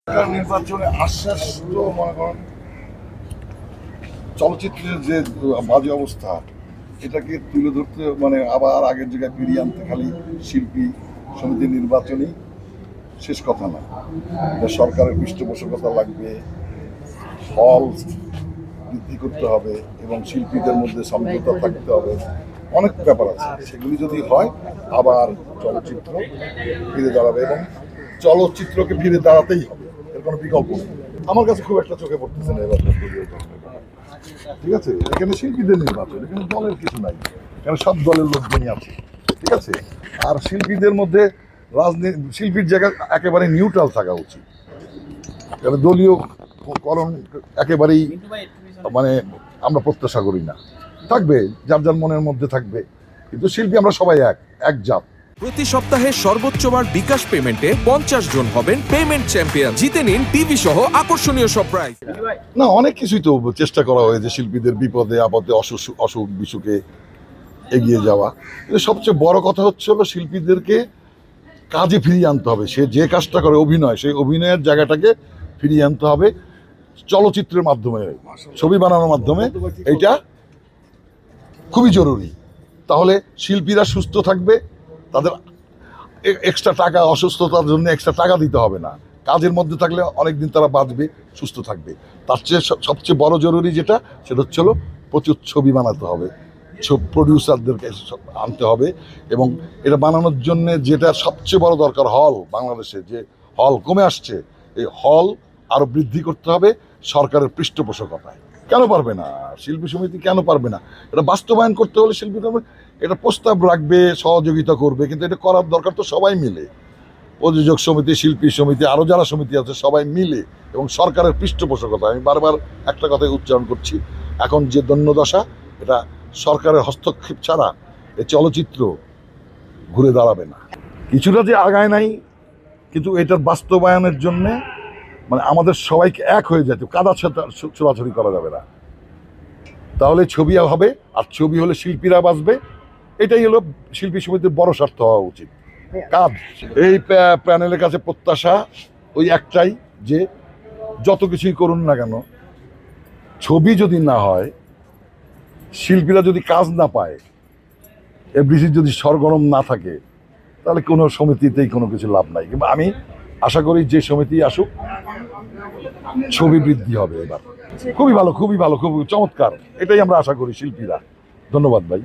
নির্বাচনে আশ্বাস তো মনে করেন চলচ্চিত্রের যে বাজে অবস্থা এটাকে তুলে ধরতে মানে আবার আগের জায়গায় ফিরিয়ে আনতে খালি শিল্পী সমিতির নির্বাচনই শেষ কথা না, এটা সরকারের পৃষ্ঠপোষকতা লাগবে, হল বৃদ্ধি করতে হবে এবং শিল্পীদের মধ্যে সমঝোতা থাকতে হবে, অনেক ব্যাপার আছে। সেগুলি যদি হয় আবার চলচ্চিত্র ফিরে দাঁড়াবে এবং চলচ্চিত্রকে ফিরে দাঁড়াতেই হবে, এর কোনো বিকল্প নেই। আমার কাছে খুব একটা চোখে পড়তেছে না এবার। ঠিক আছে, এখানে শিল্পীদের নির্বাচন, এখানে দলের কিছু নাই, এখানে সব দলের লোকজনই আছে। ঠিক আছে, আর শিল্পীদের মধ্যে শিল্পীর জায়গা একেবারে নিউট্রাল থাকা উচিত, কারণ দলীয় করণ একেবারেই মানে আমরা প্রত্যাশা করি না। থাকবে যার যার মনের মধ্যে থাকবে, কিন্তু শিল্পী আমরা সবাই এক জাত। প্রতি সপ্তাহে সর্বোচ্চবার বিকাশ পেমেন্টে 50 জন হবেন পেমেন্ট চ্যাম্পিয়ন। জিতে নিন টিভি সহ আকর্ষণীয় সব প্রাইজ। না, অনেক কিছুই তো চেষ্টা করা হয়েছে শিল্পীদের বিপদে আপদে অসুখ বিসুখে এগিয়ে যাওয়া, কিন্তু সবচেয়ে বড় কথা হচ্ছে হলো শিল্পীদেরকে কাজে ফিরিয়ে আনতে হবে। সে যে কাজটা করে অভিনয়, সেই অভিনয়ের জায়গাটাকে ফিরিয়ে আনতে হবে চলচ্চিত্রের মাধ্যমে, ছবি বানানোর মাধ্যমে। এইটা খুবই জরুরি। তাহলে শিল্পীরা সুস্থ থাকবে, তাদের এক্সট্রা টাকা, অসুস্থতার জন্য এক্সট্রা টাকা দিতে হবে না, কাজের মধ্যে থাকলে অনেকদিন তারা বাঁচবে, সুস্থ থাকবে। তার চেয়ে সবচেয়ে বড় জরুরি যেটা, সেটা হচ্ছে হলো প্রচুর ছবি বানাতে হবে, প্রডিউসারদেরকে আনতে হবে, এবং এটা বানানোর জন্য যেটা সবচেয়ে বড় দরকার, হল। বাংলাদেশে যে হল কমে আসছে, এই হল আরও বৃদ্ধি করতে হবে সরকারের পৃষ্ঠপোষকতায়। কেন পারবে না শিল্পী সমিতি, কেন পারবে না? এটা বাস্তবায়ন করতে হলে শিল্পী এটা প্রস্তাব রাখবে, সহযোগিতা করবে, কিন্তু এটা করার দরকার তো সবাই মিলে, প্রযোজক সমিতি, শিল্পী সমিতি, আরও যারা সমিতি আছে সবাই মিলে, এবং সরকারের পৃষ্ঠপোষকতা। আমি বারবার একটা কথাই উচ্চারণ করছি, এখন যে দৈন্যদশা, এটা সরকারের হস্তক্ষেপ ছাড়া এই চলচ্চিত্র ঘুরে দাঁড়াবে না। কিছুটা যে আগায় নাই, কিন্তু এটার বাস্তবায়নের জন্যে মানে আমাদের সবাইকে এক হয়ে যেতে, কাদা ছোড়াছড়ি করা যাবে না, তাহলে ছবি হবে, আর ছবি হলে শিল্পীরা বাঁচবে। এটাই হলো শিল্পী সমিতির বড় স্বার্থ হওয়া উচিত। কাজ এই প্যানেলের কাছে প্রত্যাশা ওই একটাই, যে যত কিছুই করুন না কেন, ছবি যদি না হয়, শিল্পীরা যদি কাজ না পায়, এফডিসি যদি সরগরম না থাকে, তাহলে কোনো সমিতিতেই কোনো কিছু লাভ নাই। কিন্তু আমি আশা করি যে সমিতি আসুক, ছবি বৃদ্ধি হবে এবার। খুবই ভালো, খুবই ভালো, খুবই চমৎকার, এটাই আমরা আশা করি শিল্পীরা। ধন্যবাদ ভাই।